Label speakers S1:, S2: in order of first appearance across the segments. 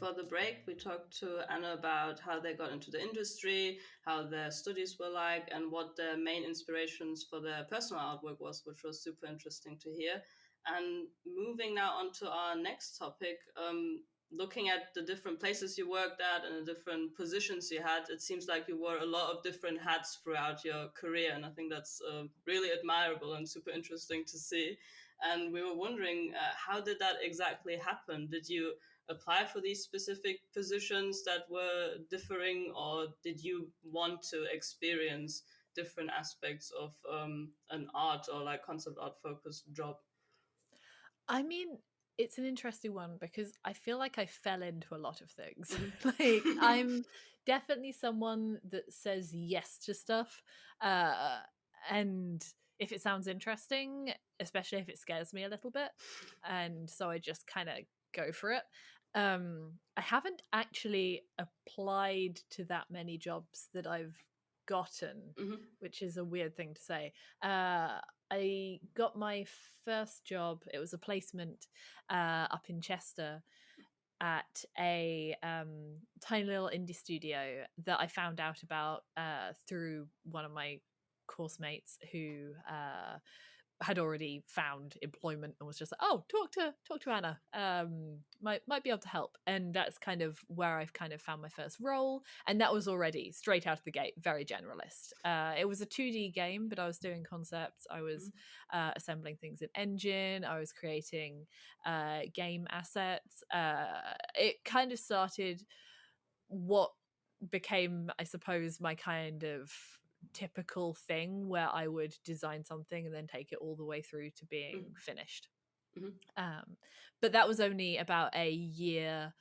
S1: before the break, we talked to Anna about how they got into the industry, how their studies were like, and what their main inspirations for their personal artwork was, which was super interesting to hear. And moving now on to our next topic, looking at the different places you worked at and the different positions you had, it seems like you wore a lot of different hats throughout your career. And I think that's really admirable and super interesting to see. And we were wondering, how did that exactly happen? Did you apply for these specific positions that were differing, or did you want to experience different aspects of an art or like concept art focused job?
S2: I mean, it's an interesting one because I feel like I fell into a lot of things. Like, I'm definitely someone that says yes to stuff. And if it sounds interesting, especially if it scares me a little bit. And so I just kind of go for it. I haven't actually applied to that many jobs that I've gotten, which is a weird thing to say. I got my first job. It was a placement up in Chester at a tiny little indie studio that I found out about through one of my course mates who had already found employment and was just like, oh, talk to Anna, might be able to help. And that's kind of where I've kind of found my first role, and that was already straight out of the gate very generalist. It was a 2D game, but I was doing concepts. I was assembling things in Engine. I was creating game assets. It kind of started what became, I suppose, my kind of typical thing where I would design something and then take it all the way through to being finished. But that was only about a year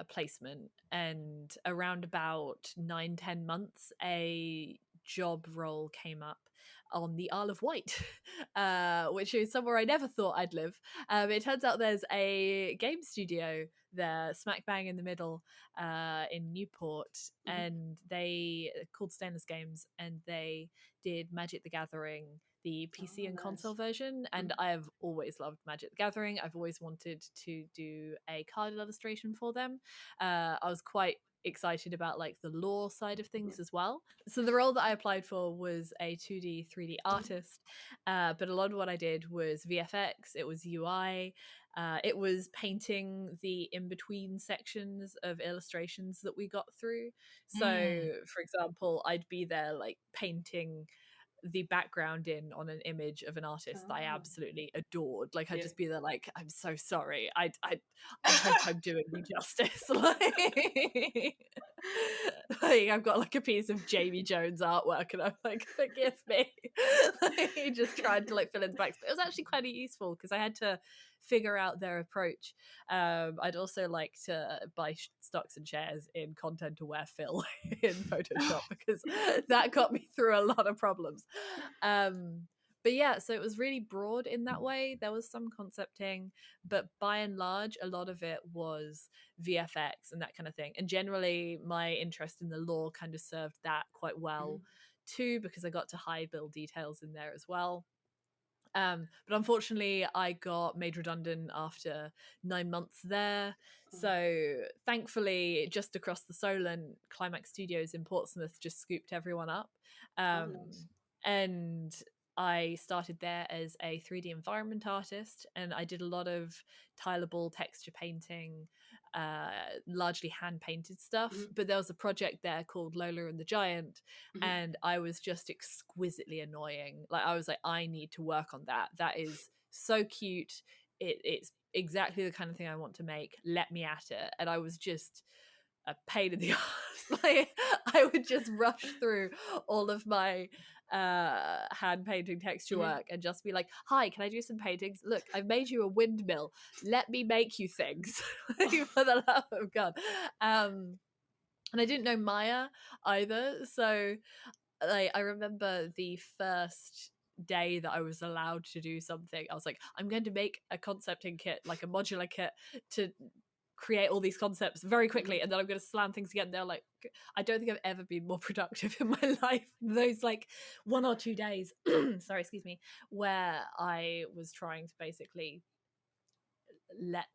S2: placement, and around about 9-10 months a job role came up on the Isle of Wight, which is somewhere I never thought I'd live. It turns out there's a game studio there, smack bang in the middle, in Newport, and they called Stainless Games, and they did Magic the Gathering, the PC and console version, and I have always loved Magic the Gathering. I've always wanted to do a card illustration for them. I was quite excited about like the lore side of things as well. So the role that I applied for was a 2D 3D artist, but a lot of what I did was VFX, it was UI, it was painting the in-between sections of illustrations that we got through. So for example, I'd be there like painting the background in on an image of an artist that I absolutely adored. Like, I'd just be there like, I'm so sorry. I hope I'm doing you justice. Like, I've got like a piece of Jamie Jones artwork and I'm like, forgive me. Like, just tried to like fill in the blanks. But it was actually quite useful because I had to figure out their approach. I'd also like to buy stocks and shares in content aware fill in Photoshop because that got me through a lot of problems. But yeah, so it was really broad in that way. There was some concepting, but by and large, a lot of it was VFX and that kind of thing. And generally, my interest in the lore kind of served that quite well too, because I got to hide little details in there as well. But unfortunately, I got made redundant after 9 months there. So thankfully, just across the Solent, Climax Studios in Portsmouth just scooped everyone up. And I started there as a 3D environment artist, and I did a lot of tileable texture painting, largely hand-painted stuff. But there was a project there called Lola and the Giant, and I was just exquisitely annoying. Like, I was like, I need to work on that. That is so cute. It's exactly the kind of thing I want to make. Let me at it. And I was just a pain in the ass. Like, I would just rush through all of my hand painting texture work and just be like, hi, can I do some paintings? Look, I've made you a windmill. Let me make you things. For the love of God. And I didn't know Maya either. So like, I remember the first day that I was allowed to do something, I was like, I'm going to make a concepting kit, like a modular kit, to create all these concepts very quickly, and then I'm going to slam things together. And they're like, I don't think I've ever been more productive in my life. Those like 1 or 2 days, sorry, excuse me, where I was trying to basically let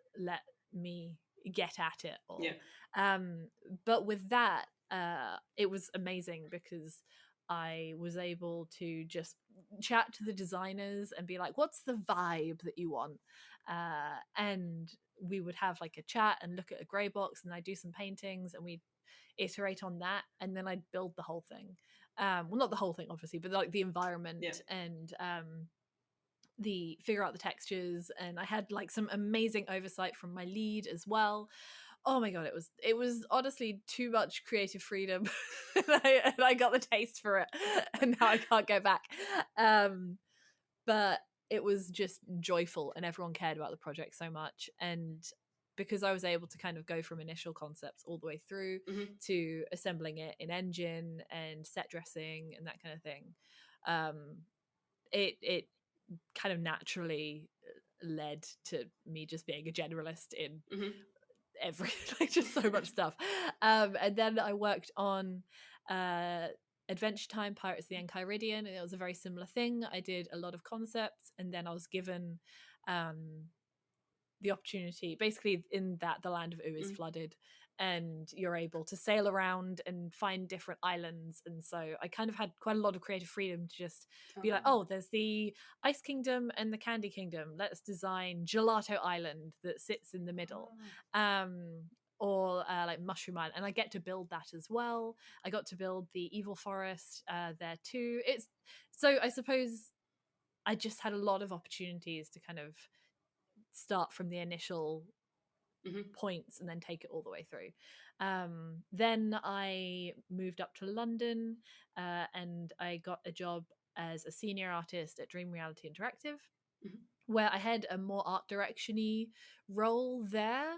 S2: me get at it all.
S1: Yeah.
S2: But with that, it was amazing because I was able to just chat to the designers and be like, what's the vibe that you want? And we would have like a chat and look at a grey box, and I'd do some paintings and we'd iterate on that, and then I'd build the whole thing. Well, not the whole thing, obviously, but like the environment and the figure out the textures. And I had like some amazing oversight from my lead as well. Oh my god, it was honestly too much creative freedom. And I got the taste for it, and now I can't go back. But it was just joyful, and everyone cared about the project so much. And because I was able to kind of go from initial concepts all the way through to assembling it in engine and set dressing and that kind of thing, it kind of naturally led to me just being a generalist in every like just so much stuff. And then I worked on Adventure Time Pirates of the Enchiridion, and it was a very similar thing. I did a lot of concepts, and then I was given the opportunity, basically in that the land of Oo is flooded, and you're able to sail around and find different islands. And so I kind of had quite a lot of creative freedom to just be like, oh, there's the Ice Kingdom and the Candy Kingdom, let's design Gelato Island that sits in the middle. Or like Mushroom Island, and I get to build that as well. I got to build the Evil Forest there too. It's so I suppose I just had a lot of opportunities to kind of start from the initial points and then take it all the way through. Then I moved up to London, and I got a job as a senior artist at Dream Reality Interactive, where I had a more art direction-y role there.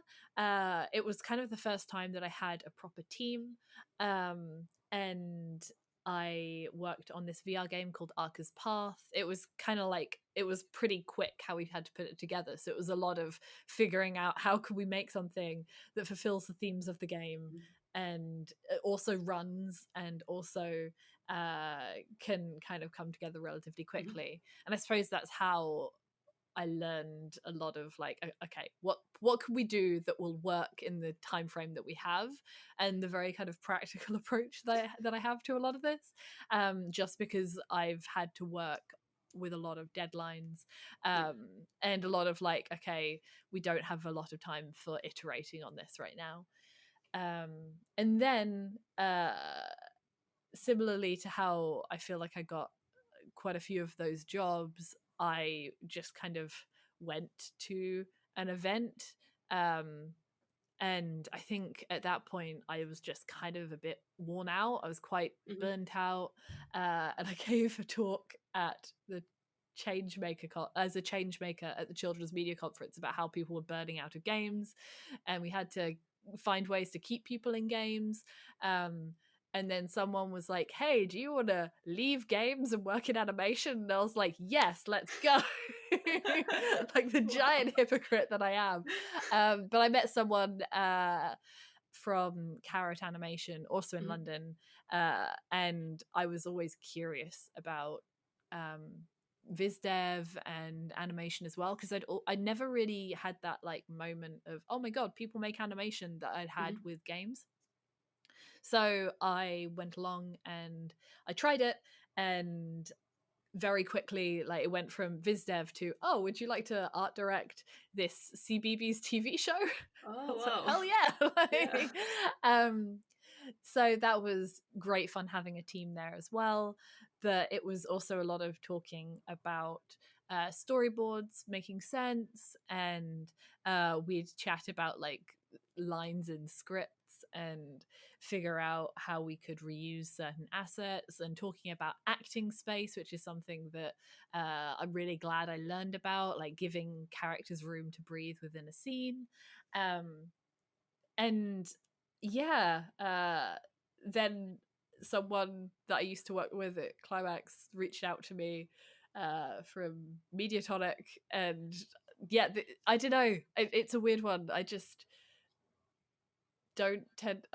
S2: It was kind of the first time that I had a proper team, and I worked on this VR game called Arca's Path. It was kind of like, it was pretty quick how we had to put it together. So it was a lot of figuring out how could we make something that fulfills the themes of the game and also runs and also can kind of come together relatively quickly. And I suppose that's how I learned a lot of like, okay, what can we do that will work in the time frame that we have, and the very kind of practical approach that I have to a lot of this, just because I've had to work with a lot of deadlines, and a lot of like, okay, we don't have a lot of time for iterating on this right now. And then similarly to how I feel like I got quite a few of those jobs, I just kind of went to an event. And I think at that point I was just kind of a bit worn out. I was quite burnt out. And I gave a talk at the as a change maker at the Children's Media Conference about how people were burning out of games, and we had to find ways to keep people in games. And then someone was like, hey, do you want to leave games and work in animation? And I was like, yes, let's go. Like the giant hypocrite that I am. But I met someone from Carrot Animation, also in London. And I was always curious about viz dev and animation as well, because I never really had that like moment of, oh my god, people make animation that I'd had with games. So I went along and I tried it, and very quickly, like, it went from viz dev to, oh, would you like to art direct this CBeebies TV show?
S1: Oh,
S2: wow.
S1: wow.
S2: Like, hell yeah. Yeah. So that was great fun having a team there as well. But it was also a lot of talking about storyboards making sense, and we'd chat about like lines in scripts and figure out how we could reuse certain assets, and talking about acting space, which is something that I'm really glad I learned about, like giving characters room to breathe within a scene. And yeah, then someone that I used to work with at Climax reached out to me from Mediatonic, and yeah, I don't know, it's a weird one. I just don't tend,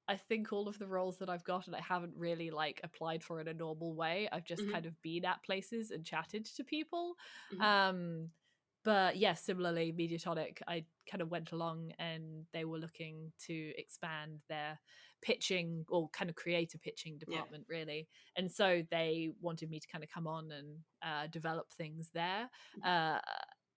S2: I think all of the roles that I've gotten, I haven't really like applied for in a normal way. I've just kind of been at places and chatted to people. But yeah, similarly, Mediatonic, I kind of went along and they were looking to expand their pitching or kind of create a pitching department, really. And so they wanted me to kind of come on and develop things there. Uh,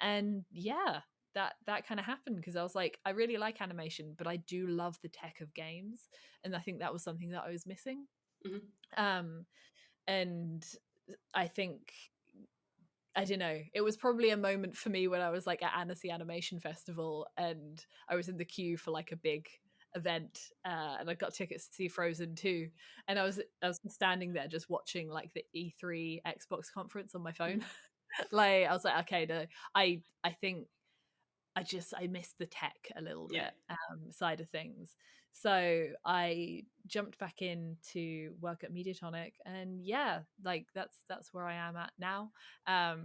S2: and yeah, that kind of happened because I was like, I really like animation, but I do love the tech of games. And I think that was something that I was missing. Um, and I think, I don't know. It was probably a moment for me when I was like at Annecy Animation Festival and I was in the queue for like a big event, and I got tickets to see Frozen 2. And I was standing there just watching like the E3 Xbox conference on my phone. Like I was like, okay, no, I think I missed the tech a little bit side of things. So I jumped back in to work at Mediatonic, and yeah, like that's where I am at now. I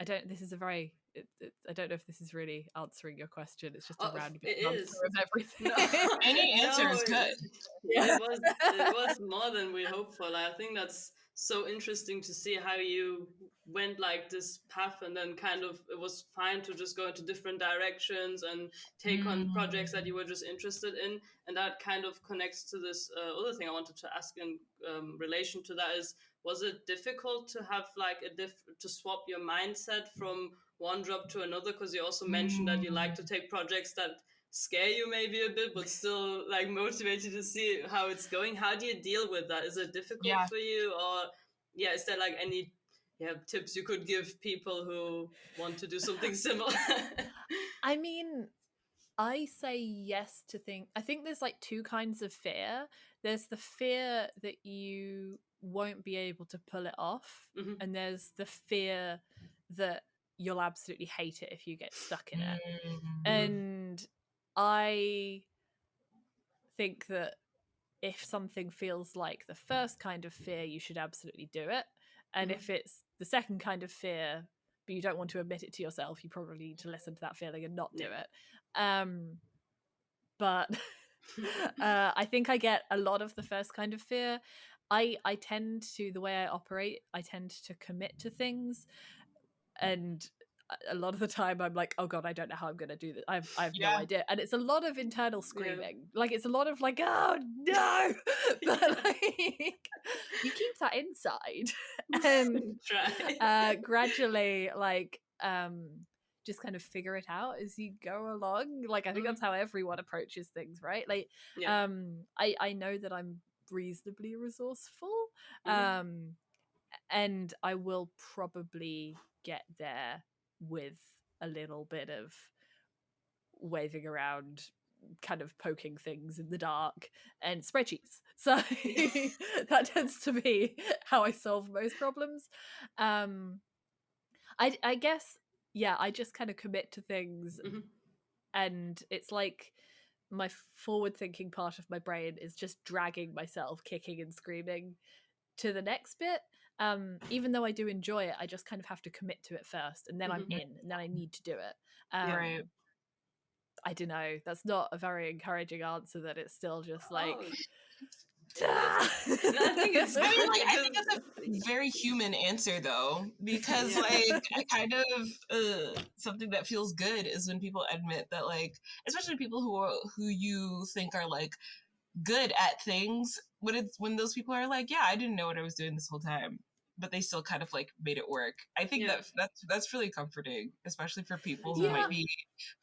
S2: don't. This is a very. I don't know if this is really answering your question. It's just a roundabout answer of everything.
S3: No, any answer is good.
S1: It was more than we hoped for. Like, I think that's so interesting to see how you went like this path, and then kind of it was fine to just go into different directions and take on projects that you were just interested in, and that kind of connects to this other thing I wanted to ask in relation to that is, was it difficult to have like to swap your mindset from one job to another? Because you also mentioned that you like to take projects that scare you maybe a bit, but still like motivate you to see how it's going. How do you deal with that? Is it difficult for you, or is there like any tips you could give people who want to do something similar?
S2: I mean, I say yes to I think there's like two kinds of fear. There's the fear that you won't be able to pull it off, and there's the fear that you'll absolutely hate it if you get stuck in it. And I think that if something feels like the first kind of fear, you should absolutely do it. And if it's the second kind of fear, but you don't want to admit it to yourself, you probably need to listen to that feeling and not do it. But I think I get a lot of the first kind of fear. I tend to, the way I operate, I tend to commit to things, and a lot of the time I'm like, oh god, I don't know how I'm gonna do this. I have no idea. And it's a lot of internal screaming. Like it's a lot of like, oh no. But like you keep that inside and gradually like just kind of figure it out as you go along. Like I think that's how everyone approaches things, right? Like I know that I'm reasonably resourceful, and I will probably get there with a little bit of waving around, kind of poking things in the dark, and spreadsheets. So that tends to be how I solve most problems. I guess, I just kind of commit to things, and it's like my forward thinking part of my brain is just dragging myself kicking and screaming to the next bit. Even though I do enjoy it, I just kind of have to commit to it first, and then I'm in, and then I need to do it.
S3: Right.
S2: I don't know. That's not a very encouraging answer. That it's still just like.
S3: I think it's a very human answer though, because like I kind of something that feels good is when people admit that, like, especially people who you think are like good at things, when those people are like, yeah, I didn't know what I was doing this whole time, but they still kind of like made it work. I think that's really comforting, especially for people who might be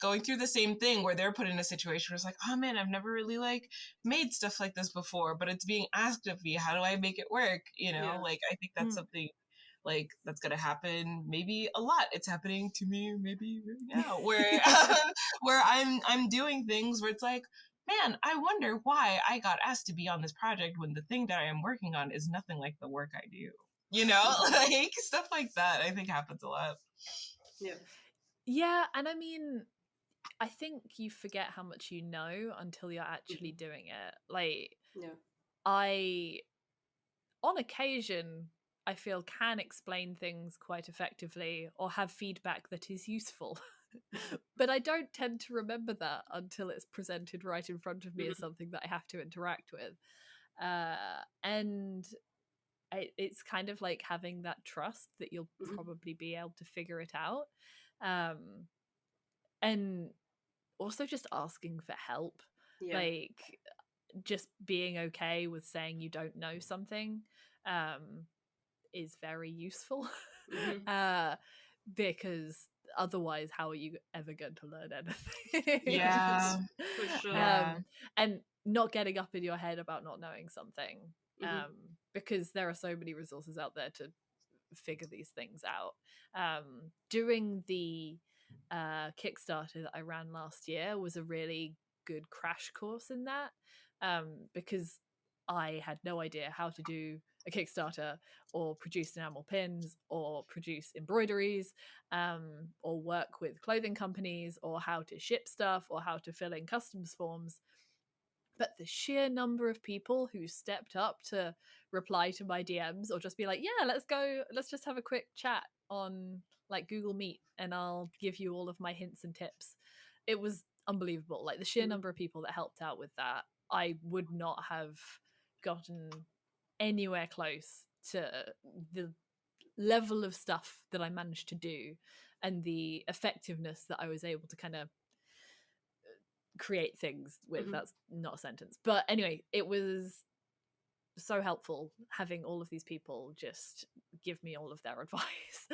S3: going through the same thing, where they're put in a situation where it's like, oh man, I've never really like made stuff like this before, but it's being asked of me. How do I make it work? You know, like I think that's something like that's gonna happen maybe a lot. It's happening to me maybe right now, where where I'm doing things where it's like, man, I wonder why I got asked to be on this project when the thing that I am working on is nothing like the work I do. You know, like stuff like that, I think happens a lot.
S2: Yeah, and I mean, I think you forget how much you know until you're actually doing it. Like, I, on occasion, I feel can explain things quite effectively or have feedback that is useful. But I don't tend to remember that until it's presented right in front of me as something that I have to interact with. And it's kind of like having that trust that you'll probably be able to figure it out. And also just asking for help, like just being okay with saying you don't know something is very useful. Because otherwise how are you ever going to learn anything?
S3: Yeah,
S1: for sure.
S2: And not getting up in your head about not knowing something, because there are so many resources out there to figure these things out. Doing the Kickstarter that I ran last year was a really good crash course in that, because I had no idea how to do a Kickstarter or produce enamel pins or produce embroideries, or work with clothing companies, or how to ship stuff, or how to fill in customs forms. But the sheer number of people who stepped up to reply to my DMs or just be like, yeah, let's just have a quick chat on like Google Meet and I'll give you all of my hints and tips. It was unbelievable. Like the sheer number of people that helped out with that, I would not have gotten anywhere close to the level of stuff that I managed to do and the effectiveness that I was able to kind of create things with. That's not a sentence, but anyway, it was so helpful having all of these people just give me all of their advice.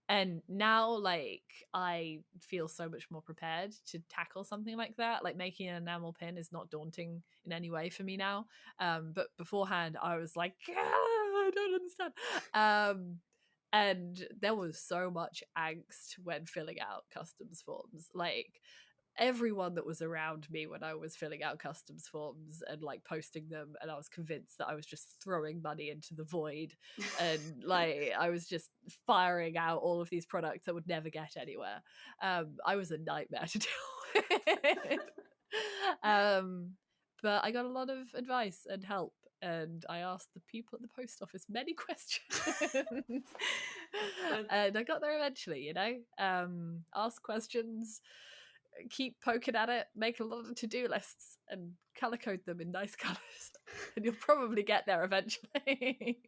S2: And now like I feel so much more prepared to tackle something like that. Like making an enamel pin is not daunting in any way for me now, but beforehand I was like, I don't understand. And there was so much angst when filling out customs forms. Like everyone that was around me when I was filling out customs forms and like posting them, and I was convinced that I was just throwing money into the void, and like I was just firing out all of these products that would never get anywhere. I was a nightmare to deal with. But I got a lot of advice and help, and I asked the people at the post office many questions. And I got there eventually, you know. Ask questions, keep poking at it, make a lot of to-do lists and color code them in nice colors, and you'll probably get there eventually.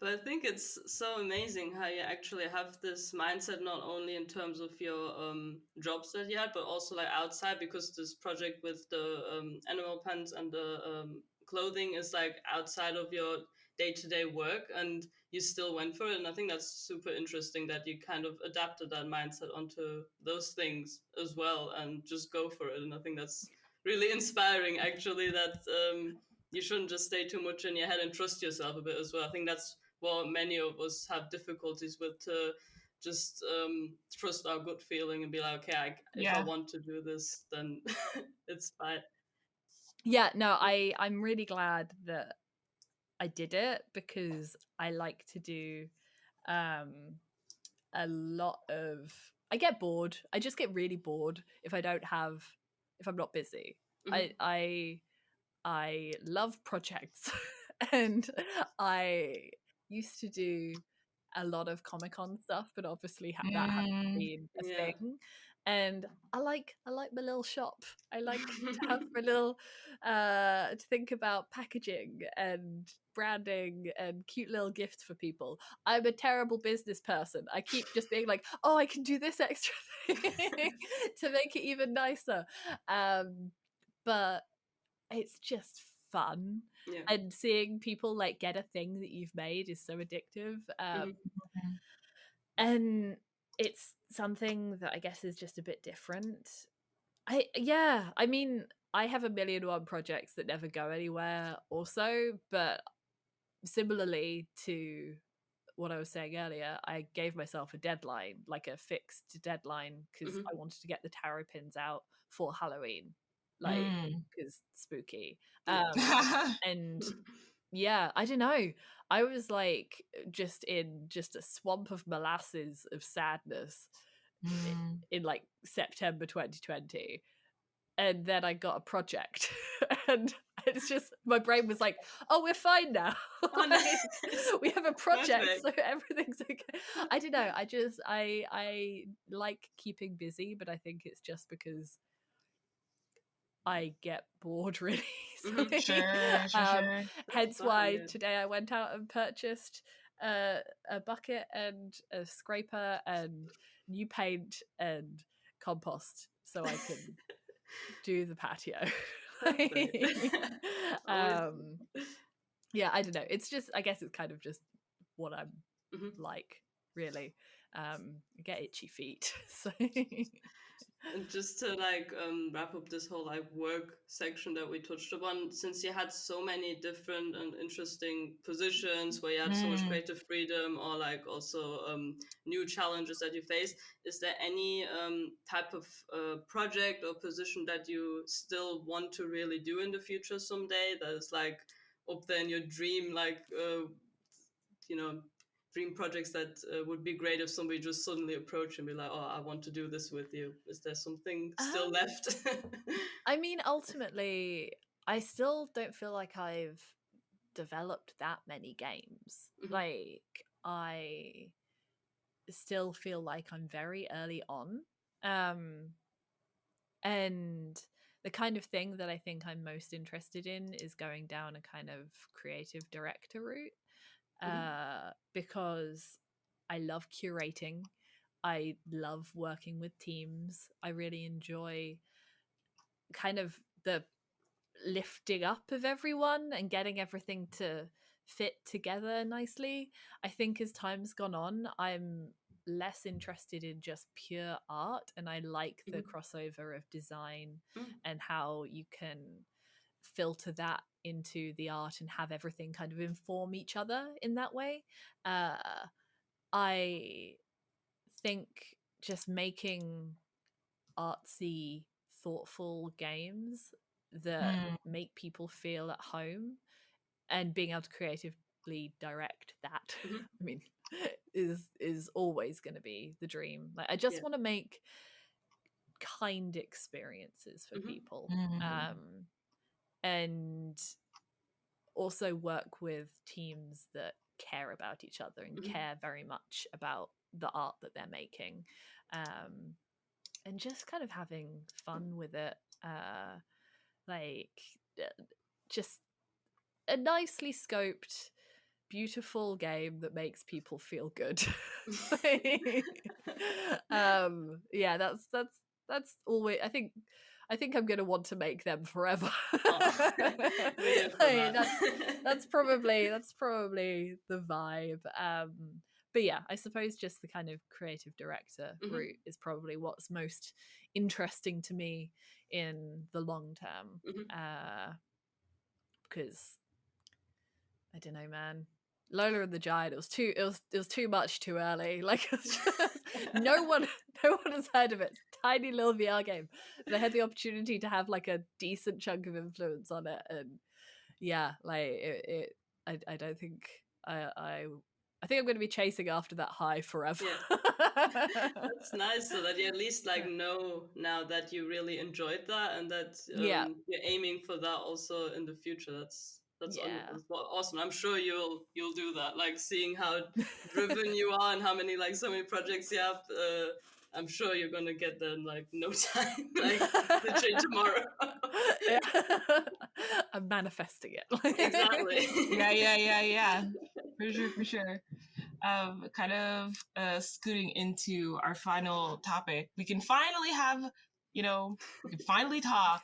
S1: But I think it's so amazing how you actually have this mindset, not only in terms of your jobs that you had, but also like outside, because this project with the animal pens and the clothing is like outside of your day-to-day work, and you still went for it. And I think that's super interesting that you kind of adapted that mindset onto those things as well and just go for it. And I think that's really inspiring, actually, that you shouldn't just stay too much in your head and trust yourself a bit as well. I think that's what many of us have difficulties with, to just trust our gut feeling and be like, okay, if I want to do this, then it's fine.
S2: Yeah, no, I'm really glad that I did it, because I like to do a lot of, I get bored. I just get really bored if I'm not busy. I love projects and I used to do a lot of Comic-Con stuff, but obviously that hasn't been a thing. And I like my little shop. I like to have my little to think about packaging and branding and cute little gifts for people. I'm a terrible business person. I keep just being like, oh, I can do this extra thing to make it even nicer. But it's just fun, and seeing people like get a thing that you've made is so addictive. And it's something that I guess is just a bit different. I mean, I have 1,000,001 projects that never go anywhere also, but similarly to what I was saying earlier, I gave myself a deadline, like a fixed deadline, because I wanted to get the tarot pins out for Halloween, like because spooky. And yeah, I don't know. I was like just in just a swamp of molasses of sadness in like September 2020. And then I got a project, and it's just my brain was like, "Oh, we're fine now. We have a project, so everything's okay." I don't know. I like keeping busy, but I think it's just because I get bored really easily.
S3: Sure.
S2: Hence why today I went out and purchased a bucket and a scraper and new paint and compost so I can do the patio. Yeah, I don't know. It's just, I guess it's kind of just what I'm like, really. Get itchy feet. So
S1: and just to wrap up this whole like work section that we touched upon, since you had so many different and interesting positions where you had so much creative freedom, or like also new challenges that you faced, is there any type of project or position that you still want to really do in the future someday, that is like up there in your dream, like dream projects that would be great if somebody just suddenly approached and be like, oh, I want to do this with you? Is there something still left?
S2: I mean, ultimately, I still don't feel like I've developed that many games. Like, I still feel like I'm very early on. And the kind of thing that I think I'm most interested in is going down a kind of creative director route. Because I love curating. I love working with teams. I really enjoy kind of the lifting up of everyone and getting everything to fit together nicely. I think as time's gone on, I'm less interested in just pure art, and I like the crossover of design and how you can filter that into the art and have everything kind of inform each other in that way. I think just making artsy, thoughtful games that make people feel at home and being able to creatively direct that, I mean, is always going to be the dream. Like, I just want to make kind experiences for people. And also work with teams that care about each other and care very much about the art that they're making, and just kind of having fun with it, just a nicely scoped, beautiful game that makes people feel good. Yeah, that's always, I think I'm gonna want to make them forever. That's probably the vibe. But yeah, I suppose just the kind of creative director route is probably what's most interesting to me in the long term. Because I don't know, man. Lola and the Giant, it was too much too early. Like, no one has heard of it. Tiny little VR game. And I had the opportunity to have like a decent chunk of influence on it, and yeah, like I don't think I think I'm going to be chasing after that high forever.
S1: That's nice, so that you at least know now that you really enjoyed that, and that you're aiming for that also in the future. That's awesome. I'm sure you'll do that. Like, seeing how driven you are and how many so many projects you have, I'm sure you're gonna get there in like no time, like literally tomorrow.
S2: I'm manifesting it.
S1: Exactly.
S3: Yeah. For sure. Kind of scooting into our final topic, we can finally talk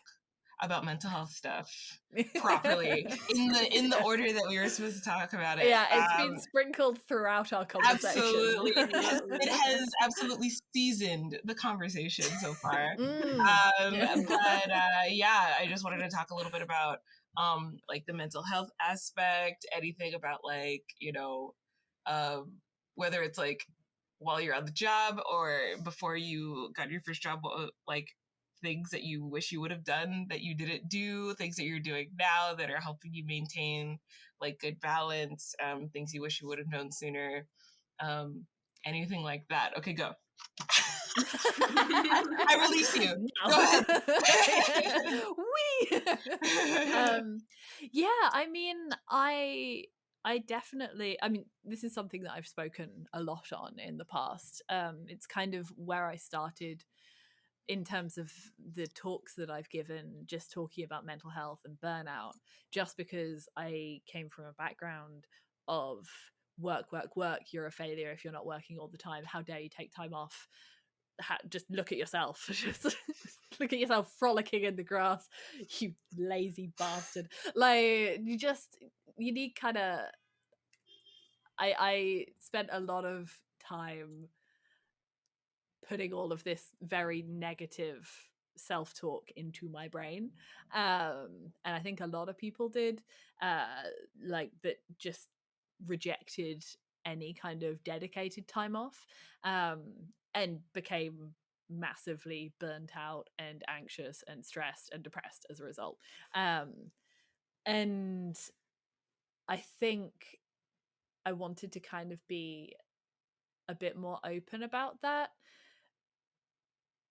S3: about mental health stuff properly in the order that we were supposed to talk about it.
S2: Yeah, it's been sprinkled throughout our conversation.
S3: Absolutely. It has absolutely seasoned the conversation so far. But I just wanted to talk a little bit about like the mental health aspect, anything about whether it's like while you're on the job or before you got your first job, like things that you wish you would have done that you didn't do, things that you're doing now that are helping you maintain like good balance, things you wish you would have known sooner, anything like that. Okay, go. I release you. No. Go
S2: ahead. Yeah, I mean, I definitely, I mean, this is something that I've spoken a lot on in the past. It's kind of where I started in terms of the talks that I've given, just talking about mental health and burnout, just because I came from a background of work, you're a failure if you're not working all the time, how dare you take time off, just look at yourself, just look at yourself frolicking in the grass, you lazy bastard. Like, you need kind of, I spent a lot of time putting all of this very negative self-talk into my brain, and I think a lot of people did, like, that just rejected any kind of dedicated time off, and became massively burnt out and anxious and stressed and depressed as a result. And I think I wanted to kind of be a bit more open about that.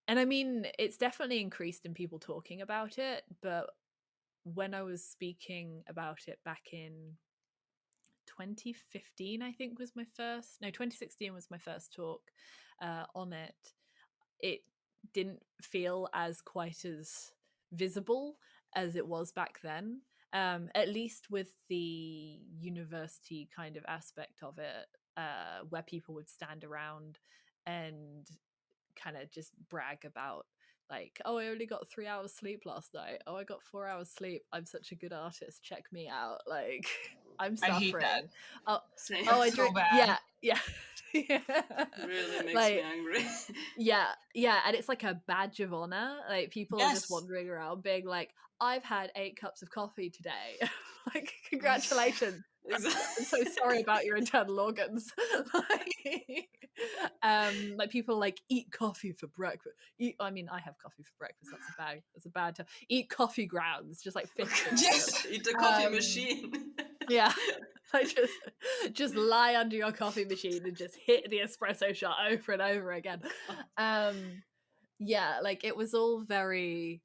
S2: And I mean, it's definitely increased in people talking about it, but when I was speaking about it back in 2015, I think was my first, no, 2016 was my first talk on it. It didn't feel as quite as visible as it was back then, at least with the university kind of aspect of it, where people would stand around and kind of just brag about, like, oh, I only got 3 hours sleep last night, oh, I got 4 hours sleep, I'm such a good artist, check me out, like, I'm
S3: I hate
S2: suffering.
S3: that.
S2: Oh,
S1: Same.
S2: oh, I
S3: So
S2: drink.
S3: bad.
S2: Yeah.
S1: Really makes
S2: Like,
S1: me angry.
S2: yeah, and it's like a badge of honor. Like, people are just
S3: Yes.
S2: wandering around being like, I've had 8 cups of coffee today. Like, congratulations.
S1: Exactly.
S2: I'm so sorry about your internal organs. Like people like, eat coffee for breakfast. I mean, I have coffee for breakfast. That's a bad term. Eat coffee grounds, just like fist of
S3: Yes.
S1: Eat the coffee machine.
S2: Yeah. Like, just lie under your coffee machine and just hit the espresso shot over and over again. Yeah, like, it was all very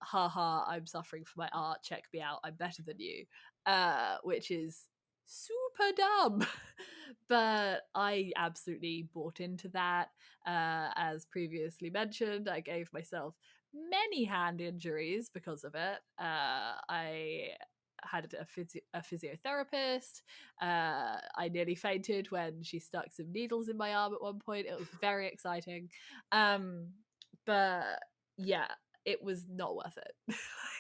S2: haha, I'm suffering for my art, check me out, I'm better than you, which is super dumb. But I absolutely bought into that. As previously mentioned, I gave myself many hand injuries because of it. I had a physiotherapist. I nearly fainted when she stuck some needles in my arm at one point. It was very exciting. But yeah, it was not worth it.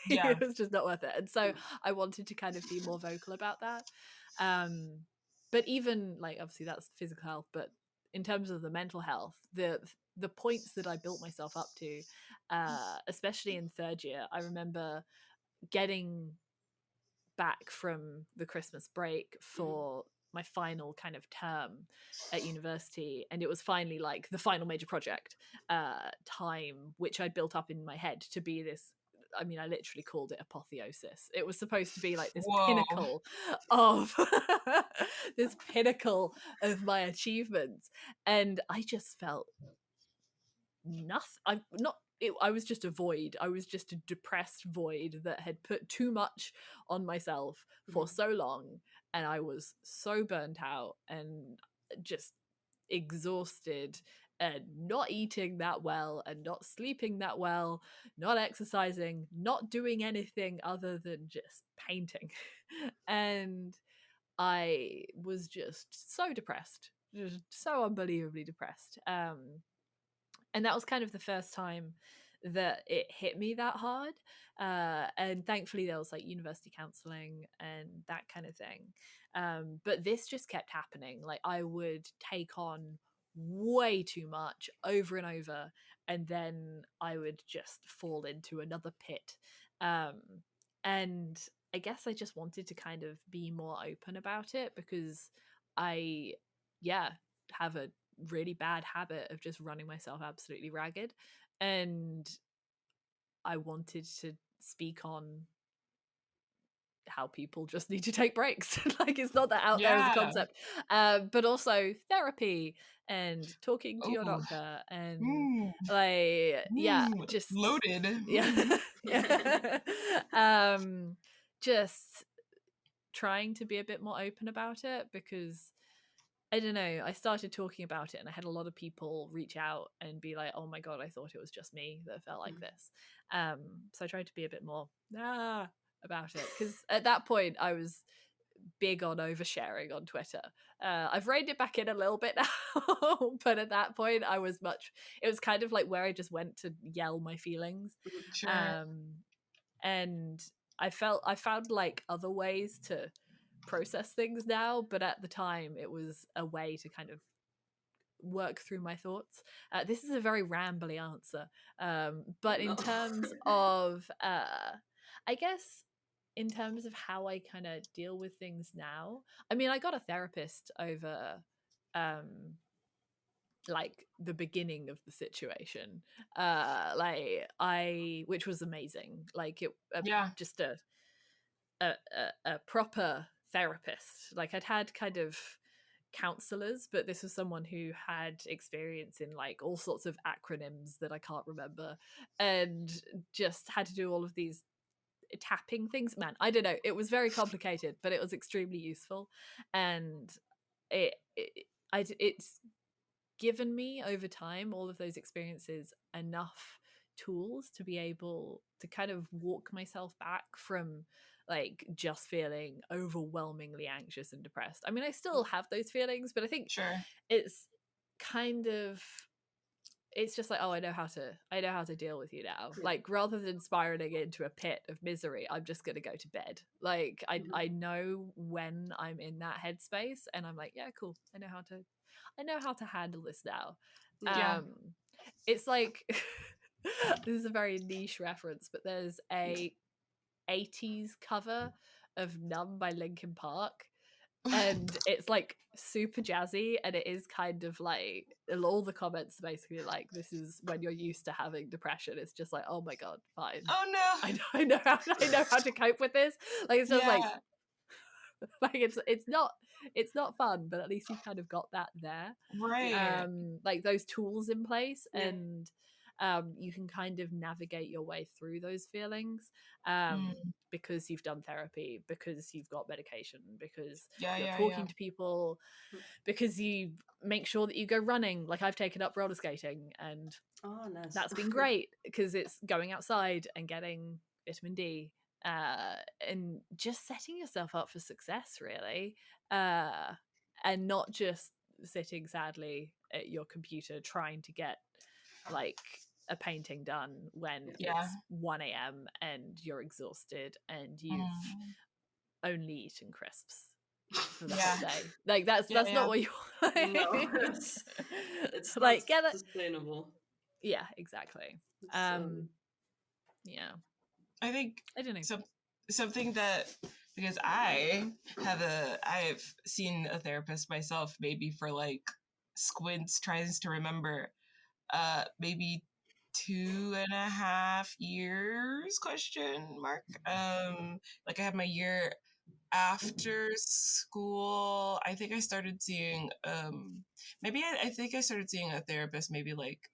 S3: Yeah.
S2: It was just not worth it. And so I wanted to kind of be more vocal about that. But even, like, obviously that's physical health, but in terms of the mental health, the points that I built myself up to, especially in third year, I remember getting back from the Christmas break for my final kind of term at university, and it was finally like the final major project time, which I built up in my head to be this, I mean, I literally called it apotheosis. It was supposed to be like this
S3: Whoa.
S2: pinnacle of this pinnacle of my achievements, and I just felt nothing. I was just a void. I was just a depressed void that had put too much on myself for so long, and I was so burnt out and just exhausted and not eating that well and not sleeping that well, not exercising, not doing anything other than just painting. And I was just so depressed, just so unbelievably depressed. And that was kind of the first time that it hit me that hard. And thankfully there was like university counseling and that kind of thing. But this just kept happening. Like, I would take on way too much over and over, and then I would just fall into another pit. And I guess I just wanted to kind of be more open about it, because I, have a really bad habit of just running myself absolutely ragged, and I wanted to speak on how people just need to take breaks. Like, it's not that out there as a concept, but also therapy and talking to your doctor and just
S3: loaded.
S2: just trying to be a bit more open about it, because I don't know, I started talking about it and I had a lot of people reach out and be like, oh my god, I thought it was just me that felt like this. So I tried to be a bit more about it, because at that point I was big on oversharing on Twitter. I've reined it back in a little bit now, but at that point it was kind of like where I just went to yell my feelings.
S3: Sure.
S2: And I found like other ways to process things now, but at the time it was a way to kind of work through my thoughts. This is a very rambly answer, but in terms of I guess in terms of how I kind of deal with things now, I mean, I got a therapist over like the beginning of the situation, which was amazing, like it just a proper therapist. Like I'd had kind of counselors, but this was someone who had experience in like all sorts of acronyms that I can't remember, and just had to do all of these tapping things. Man, I don't know, it was very complicated, but it was extremely useful. And it's given me over time, all of those experiences, enough tools to be able to kind of walk myself back from like just feeling overwhelmingly anxious and depressed. I mean, I still have those feelings, but I think it's kind of, it's just like, oh, I know how to deal with you now. Like rather than spiraling into a pit of misery, I'm just gonna go to bed. Like I know when I'm in that headspace, and I'm like, yeah, cool, I know how to handle this now. It's like this is a very niche reference, but there's a 80s cover of Numb by Linkin Park, and it's like super jazzy, and it is kind of like all the comments are basically like, this is when you're used to having depression. It's just like, oh my god, fine,
S3: oh no,
S2: I know how to cope with this. Like it's just like it's not fun, but at least you've kind of got that there,
S3: right?
S2: Like those tools in place, and you can kind of navigate your way through those feelings, because you've done therapy, because you've got medication, because you're talking to people, because you make sure that you go running. Like I've taken up roller skating, and
S1: nice.
S2: that's been great because it's going outside and getting vitamin D, and just setting yourself up for success, really, and not just sitting sadly at your computer trying to get like a painting done when it's 1 a.m. and you're exhausted and you've only eaten crisps for the whole day. Like that's not what you want.
S1: No, it's
S2: like
S1: not sustainable.
S2: Yeah, exactly. Yeah,
S3: I think
S2: I don't know.
S3: Something that, because I've seen a therapist myself, maybe for like squints tries to remember, maybe 2.5 years question mark. Like I had my year after school. I think I started seeing I think I started seeing a therapist maybe like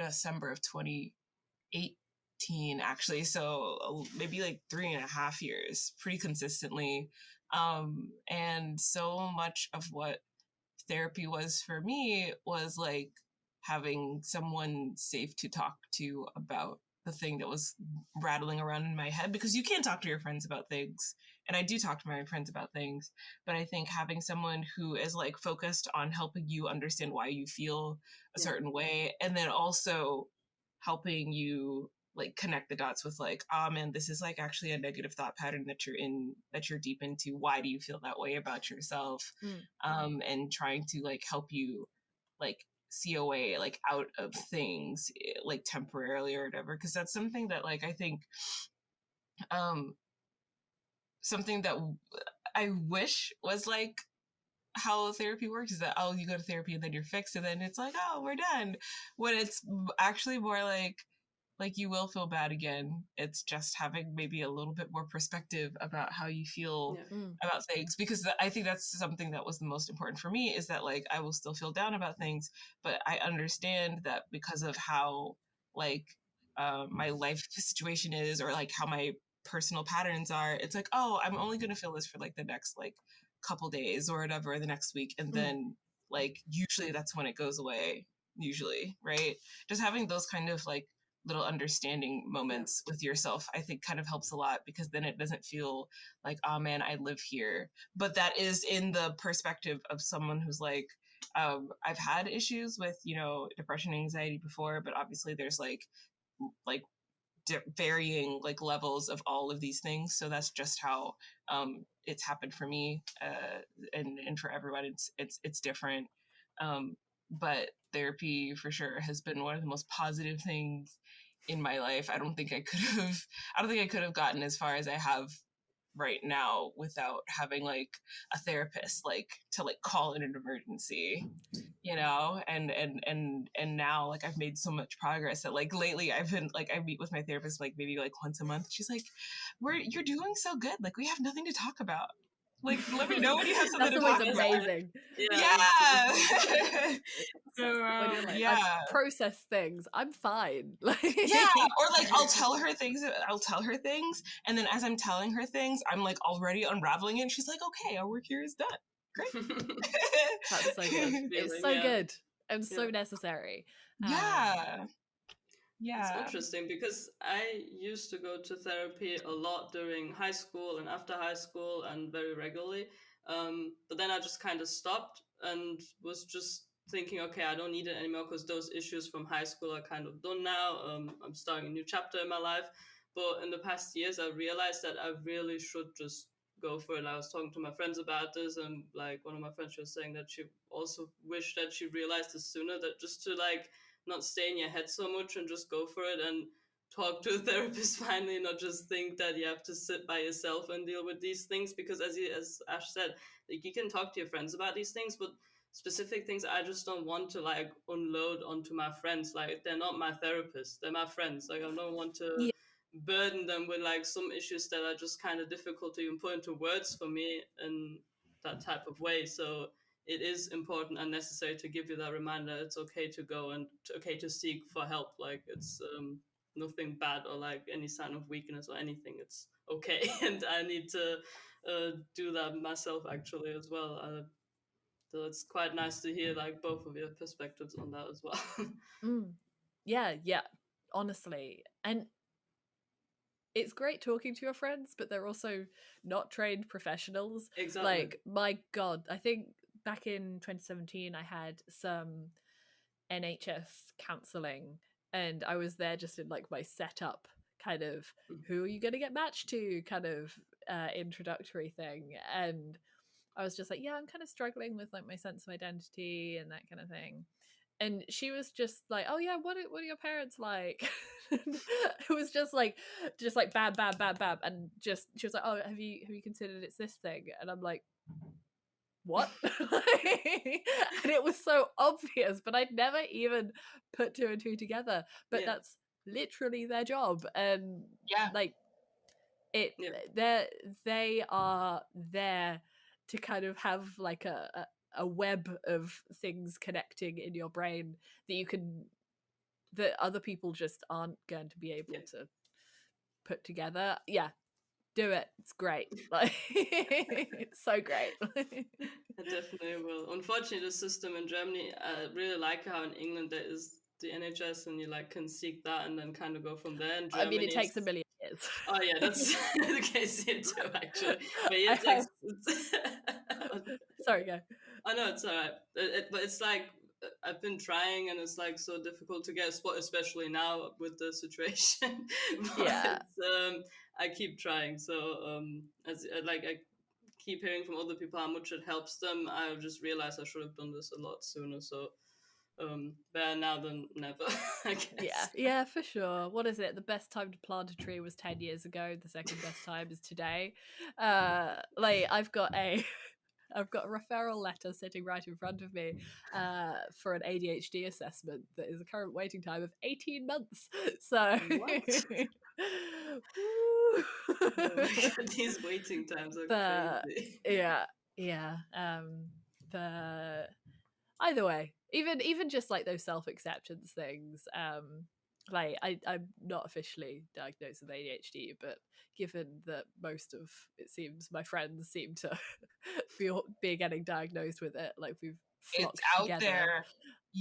S3: December of 2018 actually, so maybe like 3.5 years pretty consistently. And so much of what therapy was for me was like having someone safe to talk to about the thing that was rattling around in my head, because you can't talk to your friends about things, and I do talk to my friends about things, but I think having someone who is like focused on helping you understand why you feel a certain way, and then also helping you like connect the dots with like, oh man, this is like actually a negative thought pattern that you're deep into. Why do you feel that way about yourself? And trying to like help you like see a way like out of things like temporarily or whatever. Because that's something that like I think something that I wish was like how therapy works, is that, oh, you go to therapy and then you're fixed and then it's like, oh, we're done. When it's actually more like you will feel bad again. It's just having maybe a little bit more perspective about how you feel about things, because I think that's something that was the most important for me, is that like I will still feel down about things, but I understand that because of how like my life situation is, or like how my personal patterns are, it's like, oh, I'm only going to feel this for like the next like couple days or whatever, the next week, and then like usually that's when it goes away, usually, right? Just having those kind of like little understanding moments with yourself, I think kind of helps a lot, because then it doesn't feel like, oh man, I live here. But that is in the perspective of someone who's like, I've had issues with, depression and anxiety before, but obviously there's like varying like levels of all of these things. So that's just how it's happened for me, and for everyone it's different. But therapy for sure has been one of the most positive things in my life. I don't think I could have gotten as far as I have right now without having like a therapist like to like call in an emergency, and now like I've made so much progress that like lately I've been like, I meet with my therapist like maybe like once a month. She's like, you're doing so good, like we have nothing to talk about, like let me know when you have something
S2: That's
S3: to
S2: always
S3: talk about.
S2: amazing.
S3: Yeah. So
S2: when you're like,
S3: yeah,
S2: I've processed things, I'm fine.
S3: yeah, or like I'll tell her things, and then as I'm telling her things, I'm like already unraveling it, and she's like, okay, our work here is done. Great.
S2: That's so good. It's so good and so necessary.
S3: Yeah.
S1: It's interesting because I used to go to therapy a lot during high school and after high school and very regularly. But then I just kind of stopped and was just thinking, okay, I don't need it anymore because those issues from high school are kind of done now. I'm starting a new chapter in my life. But in the past years, I realized that I really should just go for it. I was talking to my friends about this, and like one of my friends was saying that she also wished that she realized this sooner, that just to like not stay in your head so much and just go for it and talk to a therapist finally, not just think that you have to sit by yourself and deal with these things. Because as Ash said, like you can talk to your friends about these things, but specific things I just don't want to like unload onto my friends. Like they're not my therapists, they're my friends. Like I don't want to burden them with like some issues that are just kind of difficult to even put into words for me in that type of way. So it is important and necessary to give you that reminder. It's okay to go and okay to seek for help. Like it's nothing bad or like any sign of weakness or anything. It's okay. And I need to do that myself actually as well. So it's quite nice to hear like both of your perspectives on that as well.
S2: Yeah, honestly. And it's great talking to your friends, but they're also not trained professionals.
S1: Exactly.
S2: Like, my God, I think back in 2017, I had some NHS counselling, and I was there just in like my setup kind of, who are you going to get matched to kind of introductory thing. And I was just like, yeah, I'm kind of struggling with like my sense of identity and that kind of thing. And she was just like, oh yeah, what are your parents like? It was just like bam, and just she was like, oh, have you considered it's this thing? And I'm like, what? And it was so obvious, but I'd never even put two and two together. But that's literally their job, and like it. They are there to kind of have like a web of things connecting in your brain that other people just aren't going to be able to put together. Yeah, do it. It's great. Like it's so great.
S1: I definitely will. Unfortunately, the system in Germany, I really like how in England there is the NHS and you like can seek that and then kind of go from there. In Germany,
S2: I mean, it takes a million years.
S1: Oh yeah, that's the case here too, actually. But it's like,
S2: sorry, go.
S1: Oh no, it's alright. But it's like I've been trying, and it's like so difficult to get a spot, especially now with the situation. But I keep trying. So as like I keep hearing from other people how much it helps them, I just realized I should have done this a lot sooner. So better now than never, I guess.
S2: Yeah, for sure. What is it? The best time to plant a tree was 10 years ago. The second best time is today. Like I've got a referral letter sitting right in front of me for an ADHD assessment that is a current waiting time of 18 months. So
S1: these waiting times are crazy.
S2: Yeah. Either way, even just like those self-acceptance things, like I'm not officially diagnosed with ADHD, but given that most of, it seems, my friends seem to be getting diagnosed with it, like we've flocked
S3: it's out
S2: together.
S3: there.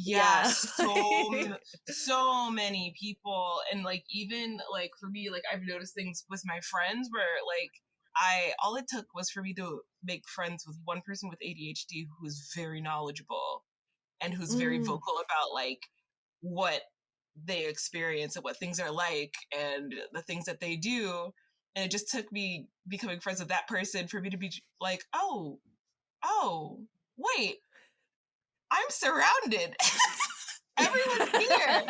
S3: Yeah,
S2: Yeah.
S3: so many people. And like even like for me, like I've noticed things with my friends where like all it took was for me to make friends with one person with ADHD who was very knowledgeable and who's very
S2: Mm.
S3: vocal about like what they experience and what things are like and the things that they do. And it just took me becoming friends with that person for me to be like, oh, wait, I'm surrounded. Everyone's here.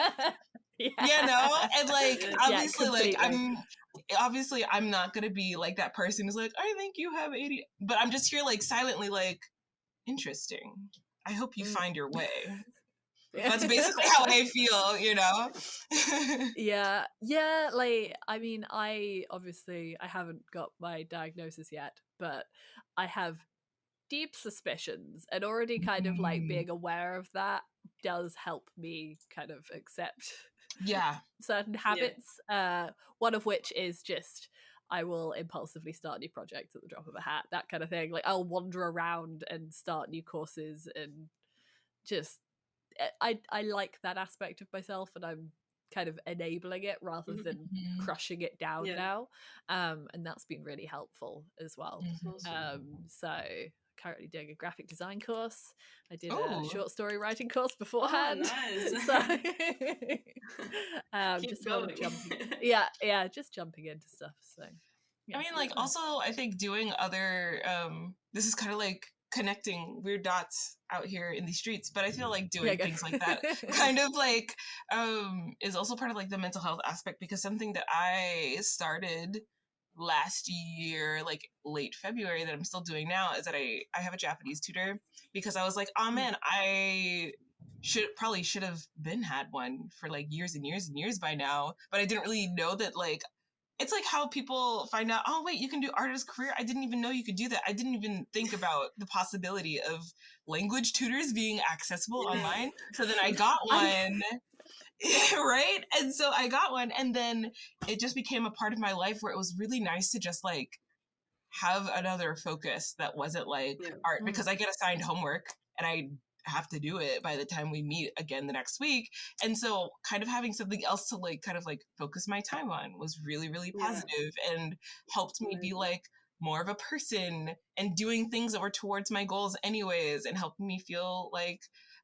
S3: You know? And like
S1: Yeah.
S3: obviously like
S2: completely.
S3: I'm not gonna be like that person who's like, I think you have ADHD, but I'm just here like silently like, interesting. I hope you find your way. That's basically how I feel, you know?
S2: Yeah, like I mean, I haven't got my diagnosis yet, but I have deep suspicions, and already kind of like
S3: Mm,
S2: being aware of that does help me kind of accept
S3: yeah.
S2: certain habits, one of which is just I will impulsively start new projects at the drop of a hat, that kind of thing. Like I'll wander around and start new courses, and just I like that aspect of myself, and I'm kind of enabling it rather than
S3: Mhm.
S2: crushing it down
S1: Yeah.
S2: now, and that's been really helpful as well.
S1: That's awesome.
S2: So currently doing a graphic design course. I did a
S3: Ooh,
S2: short story writing course
S1: Oh,
S2: beforehand.
S1: nice.
S2: So
S1: Keep
S2: just a lot of
S1: going.
S2: jumping, just jumping into stuff. So
S3: I
S2: yeah,
S3: mean, like,
S2: it's
S3: also,
S2: nice.
S3: I think doing other, this is kind of like connecting weird dots out here in the streets, but I feel like
S2: Yeah,
S3: doing
S2: go.
S3: things like that kind of like, is also part of like the mental health aspect, because something that I started last year, like late February, that I'm still doing now is that I have a Japanese tutor, because I was like, oh man, I should have been had one for like years and years and years by now, but I didn't really know that like it's like how people find out, oh wait, you can do art as a career. I didn't even know you could do that. I didn't even think about the possibility of language tutors being accessible
S1: Yeah.
S3: online. So then I got
S2: I
S3: one, right? And so I got one, and then it just became a part of my life where it was really nice to just like have another focus that wasn't like
S1: Yeah.
S3: art, because I get assigned homework and I have to do it by the time we meet again the next week. And so kind of having something else to like kind of like focus my time on was really, really
S1: Yeah.
S3: positive and helped me be
S1: Amazing.
S3: like more of a person and doing things that were towards my goals anyways, and helping me feel like,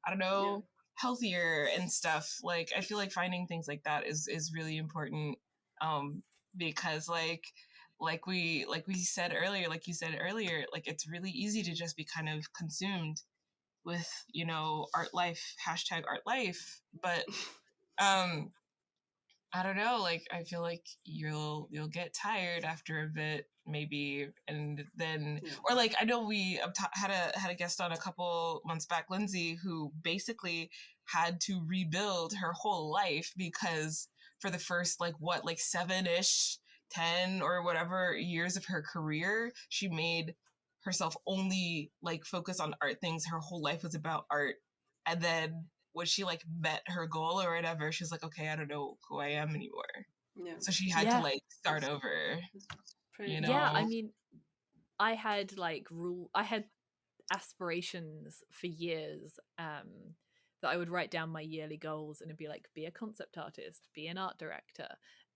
S3: I don't
S1: Yeah.
S3: know, healthier and stuff. Like I feel like finding things like that is really important, because like we said earlier, like you said earlier, like it's really easy to just be kind of consumed with, you know, art life, hashtag art life. But um I don't know, like I feel like you'll get tired after a bit maybe, and then
S1: Yeah.
S3: or like I know we had a guest on a couple months back, Lindsay, who basically had to rebuild her whole life because for the first like what, like 7-ish 10 or whatever years of her career, she made herself only like focus on art things. Her whole life was about art, and then when she like met her goal or whatever, she was like, okay, I don't know who I am anymore.
S1: Yeah.
S3: So she had to
S2: yeah,
S3: like start over,
S1: It's pretty
S3: you
S2: yeah.
S3: know?
S2: I
S1: nice.
S2: mean, I had aspirations for years, that I would write down my yearly goals, and it'd be like, be a concept artist, be an art director,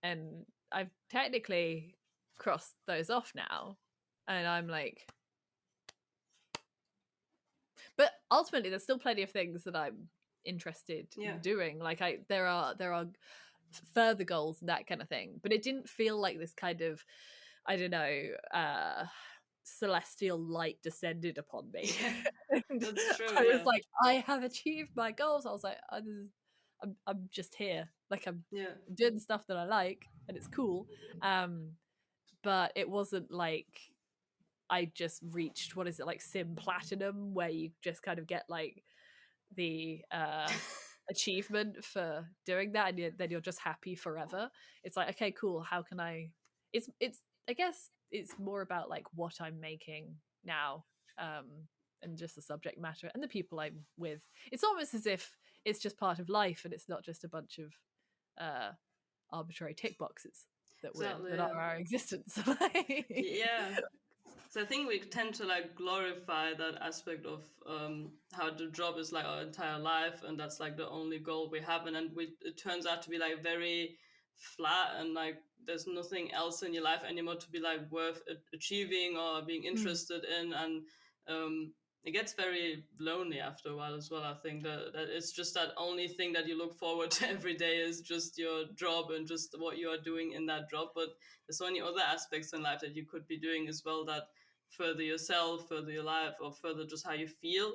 S2: and I've technically crossed those off now, and I'm like, but ultimately there's still plenty of things that I'm interested
S1: Yeah.
S2: in doing. Like there are further goals and that kind of thing, but it didn't feel like this kind of, I don't know, celestial light descended upon me.
S1: Yeah.
S2: And
S1: That's true.
S2: I was
S1: Yeah.
S2: like, I have achieved my goals. I was like, I'm just here, like I'm
S1: Yeah.
S2: doing the stuff that I like, and it's cool. But it wasn't like I just reached, what is it, like Sim Platinum, where you just kind of get like the achievement for doing that, and then you're just happy forever. It's like, okay, cool, how can I, it's I guess it's more about like what I'm making now, and just the subject matter and the people I'm with. It's almost as if it's just part of life, and it's not just a bunch of arbitrary tick boxes that
S1: Exactly.
S2: that
S1: Yeah.
S2: are our existence.
S1: Yeah. So I think we tend to like glorify that aspect of how the job is like our entire life, and that's like the only goal we have, and then it turns out to be like very flat, and like there's nothing else in your life anymore to be like worth achieving or being
S2: Mm.
S1: interested in, and it gets very lonely after a while as well. I think that it's just that only thing that you look forward to every day is just your job and just what you are doing in that job, but there's so many other aspects in life that you could be doing as well that further yourself, further your life, or further just how you feel.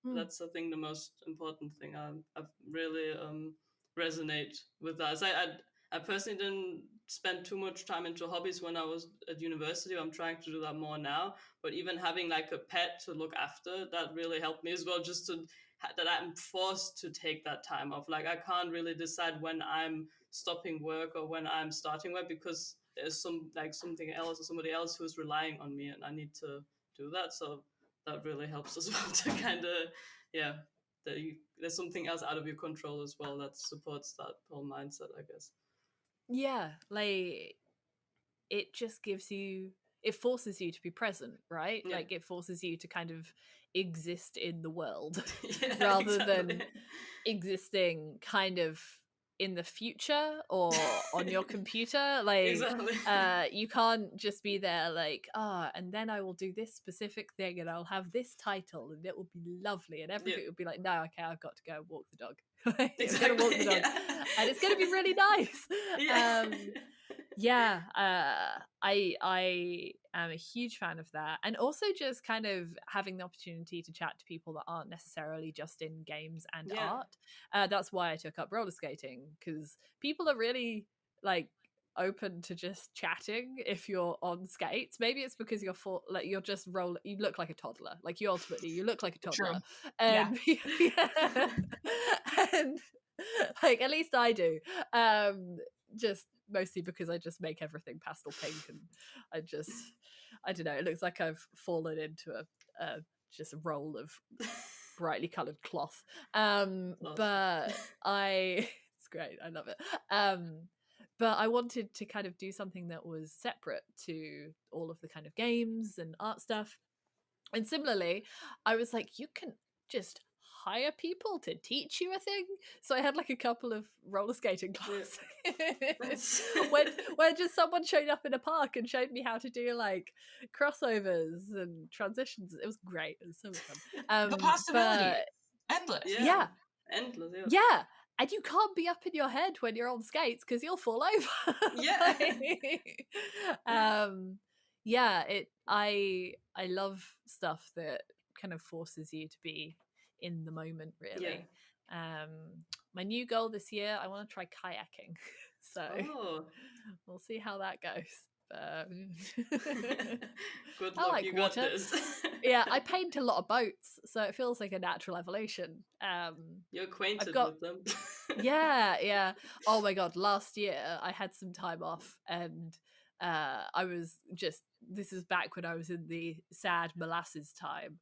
S2: Mm.
S1: That's I think the most important thing. I've really resonate with that. So I personally didn't spend too much time into hobbies when I was at university. I'm trying to do that more now. But even having like a pet to look after, that really helped me as well. Just to that I'm forced to take that time off. Like I can't really decide when I'm stopping work or when I'm starting work because there's something else or somebody else who's relying on me, and I need to do that. So that really helps as well to kind of yeah. There's something else out of your control as well that supports that whole mindset, I guess.
S2: Yeah, like it just it forces you to be present, right?
S1: Yeah.
S2: Like it forces you to kind of exist in the world
S1: Yeah,
S2: rather
S1: exactly.
S2: than existing kind of in the future or on your computer. Like
S1: Exactly.
S2: you can't just be there like, and then I will do this specific thing and I'll have this title and it will be lovely and everything
S1: Yeah.
S2: will be like, no, okay, I've got to go and walk the dog. I'm gonna walk the
S1: Exactly.
S2: dog
S1: Yeah.
S2: and it's gonna be really nice.
S1: Yeah.
S2: Yeah, I am a huge fan of that, and also just kind of having the opportunity to chat to people that aren't necessarily just in games and
S1: Yeah.
S2: art. That's why I took up roller skating, because people are really like open to just chatting if you're on skates. Maybe it's because like you're just you look like a toddler. Like you look like a
S3: True.
S2: toddler,
S3: Yeah.
S2: and yeah. And like at least I do. Just mostly because I just make everything pastel pink, and I don't know, it looks like I've fallen into a just a roll of brightly colored cloth. But it's great, I love it. But I wanted to kind of do something that was separate to all of the kind of games and art stuff. And similarly, I was like, you can just hire people to teach you a thing. So I had like a couple of roller skating classes where just someone showed up in a park and showed me how to do like crossovers and transitions. It was great. It was so much fun.
S3: The possibility,
S2: But
S3: endless.
S2: yeah,
S1: Endless. Yeah.
S2: yeah. And you can't be up in your head when you're on skates because you'll fall over.
S1: Yeah.
S2: Yeah, I love stuff that kind of forces you to be in the moment, really. My new goal this year, I want to try kayaking. So
S1: Oh.
S2: we'll see how that goes.
S1: Good
S2: I
S1: luck.
S2: like
S1: You got
S2: water.
S1: this.
S2: Yeah, I paint a lot of boats, so it feels like a natural evolution.
S1: You're acquainted
S2: I've got
S1: with them.
S2: yeah. Oh my god, last year I had some time off, and I was just, this is back when I was in the sad molasses time,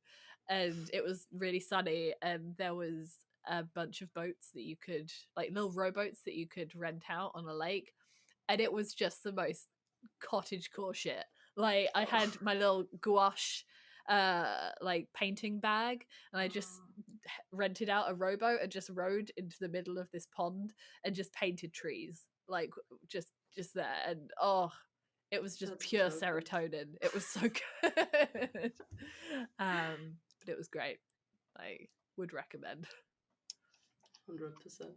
S2: and it was really sunny, and there was a bunch of boats that you could, like little rowboats that you could rent out on a lake, and it was just the most cottage core shit. Like I had my little gouache like painting bag, and I just rented out a rowboat and just rowed into the middle of this pond and just painted trees, like just there. And oh, it was just
S1: That's
S2: pure
S1: perfect.
S2: serotonin. It was so good. But it was great. I would recommend.
S1: 100%.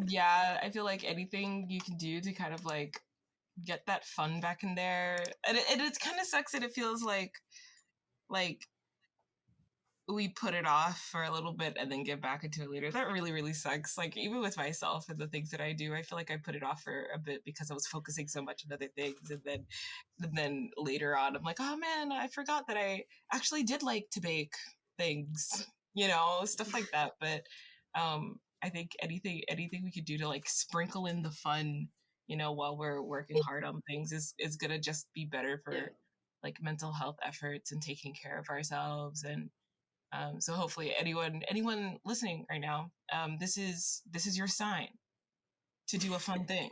S3: Yeah, I feel like anything you can do to kind of like get that fun back in there, and it kind of sucks that it feels like we put it off for a little bit and then get back into it later. That really, really sucks. Like even with myself and the things that I do, I feel like I put it off for a bit because I was focusing so much on other things, and then later on, I'm like, oh man, I forgot that I actually did like to bake things, stuff like that. But I think anything we could do to like sprinkle in the fun, while we're working hard on things is gonna just be better
S1: Yeah.
S3: for like mental health efforts and taking care of ourselves. And so hopefully anyone listening right now, this is your sign to do a fun thing.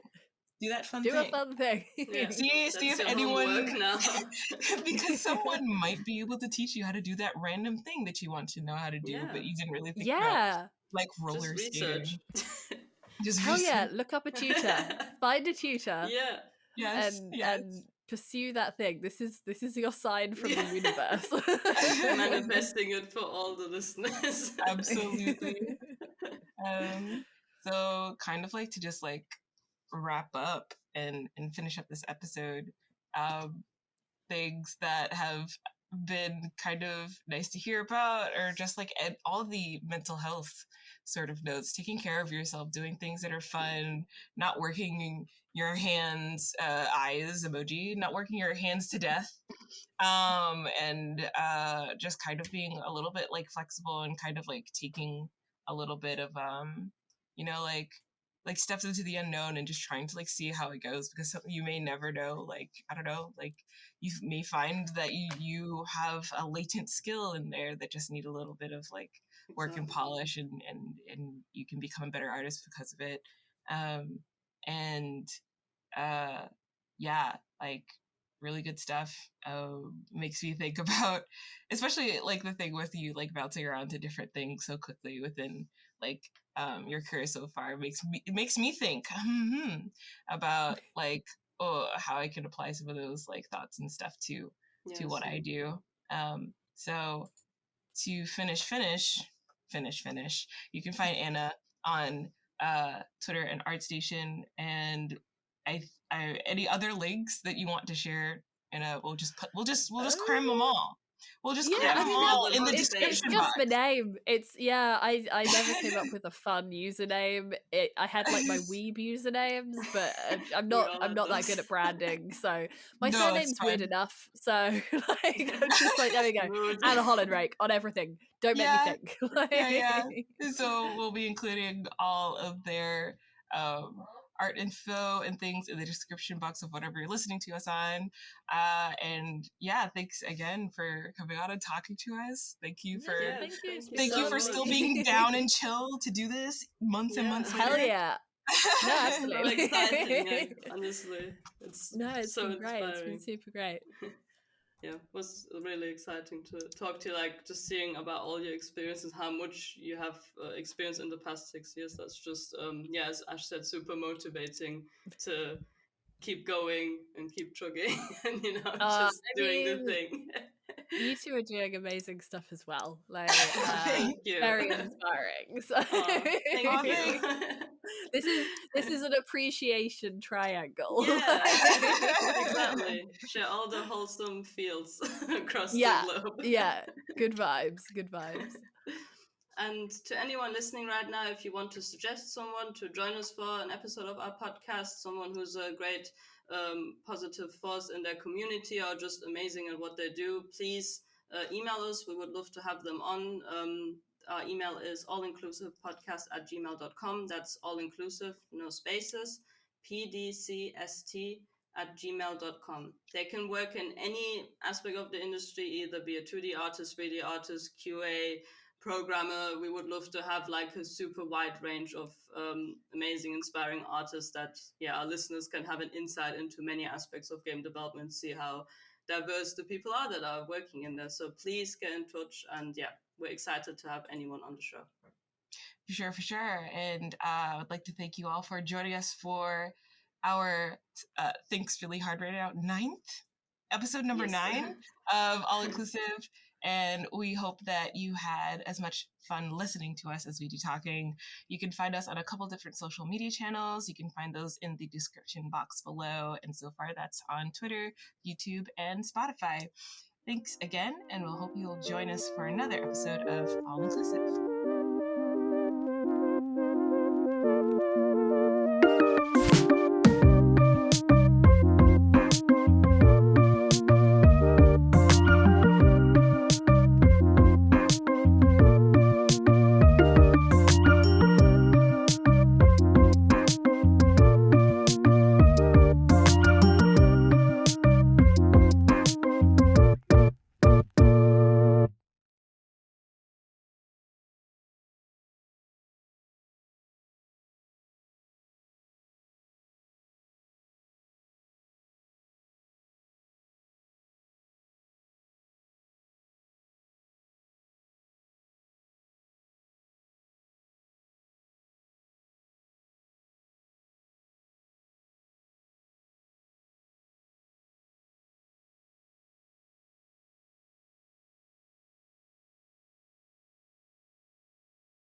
S3: Do that fun
S2: Do
S3: thing.
S2: a fun thing.
S1: Yeah.
S3: See
S1: That's
S3: if
S1: your
S3: anyone,
S1: homework now.
S3: because someone might be able to teach you how to do that random thing that you want to know how to do,
S1: Yeah.
S3: but you didn't really think about,
S2: Yeah.
S3: like
S1: Just
S3: roller
S1: research.
S3: skating. Just
S2: Hell yeah,
S3: research.
S2: look up a tutor. Find a tutor.
S1: Yeah.
S3: Yes,
S2: And pursue that thing. This is your sign from
S1: Yeah.
S2: the universe.
S1: Manifesting it for all the listeners.
S3: Absolutely. So kind of like to just like wrap up and finish up this episode. Things that have been kind of nice to hear about, or just like all the mental health sort of notes, taking care of yourself, doing things that are fun, not working your hands, eyes emoji, not working your hands to death, and just kind of being a little bit like flexible and kind of like taking a little bit of you know, like steps into the unknown and just trying to like see how it goes, because you may never know, like I don't know, like you may find that you have a latent skill in there that just need a little bit of like work and polish, and you can become a better artist because of it. And yeah, like really good stuff. Makes me think about, especially like the thing with you like bouncing around to different things so quickly within like your career so far. It makes me think about like, oh, how I can apply some of those like thoughts and stuff to what I do. So to finish, you can find Anna on Twitter and ArtStation, and I any other links that you want to share, and we'll just cram them all. We'll just cram them all in the
S2: it's
S3: description
S2: just
S3: box.
S2: the name. I never came up with a fun username. I had like my weeb usernames, but I'm not that good at branding. So my surname's weird enough. So like I'm just like, there we go, Anna Hollinrake on everything. Don't make me think.
S3: Yeah. So we'll be including all of their art info and things in the description box of whatever you're listening to us on. And yeah, thanks again for coming on and talking to us. Thank you for thank you for still being down and chill to do this months and months later.
S2: Hell yeah. No, absolutely.
S1: So exciting, honestly. It's so
S2: been great.
S1: inspiring.
S2: It's been super great.
S1: Yeah, it was really exciting to talk to you, like just seeing about all your experiences, how much you have experienced in the past 6 years. That's just, as Ash said, super motivating to keep going and keep chugging and, just doing the thing.
S2: You two are doing amazing stuff as well. Like,
S1: thank you.
S2: Very inspiring. So
S1: thank you.
S2: This is an appreciation triangle.
S1: Yeah, exactly. Share all the wholesome feels across the globe.
S2: Yeah, good vibes.
S1: And to anyone listening right now, if you want to suggest someone to join us for an episode of our podcast, someone who's a great positive force in their community or just amazing at what they do, please email us. We would love to have them on. Our email is allinclusivepodcast@gmail.com. That's all inclusive, no spaces, pdcst@gmail.com. They can work in any aspect of the industry, either be a 2D artist, 3D artist, QA, programmer. We would love to have like a super wide range of amazing, inspiring artists that our listeners can have an insight into many aspects of game development, see how diverse the people are that are working in there. So please get in touch, and we're excited to have anyone on the show.
S3: For sure. And I would like to thank you all for joining us for our Thinks Really Hard right now 9th episode, number 9 of All Inclusive. And we hope that you had as much fun listening to us as we do talking. You can find us on a couple different social media channels. You can find those in the description box below. And so far, that's on Twitter, YouTube, and Spotify. Thanks again, and we'll hope you'll join us for another episode of All Inclusive.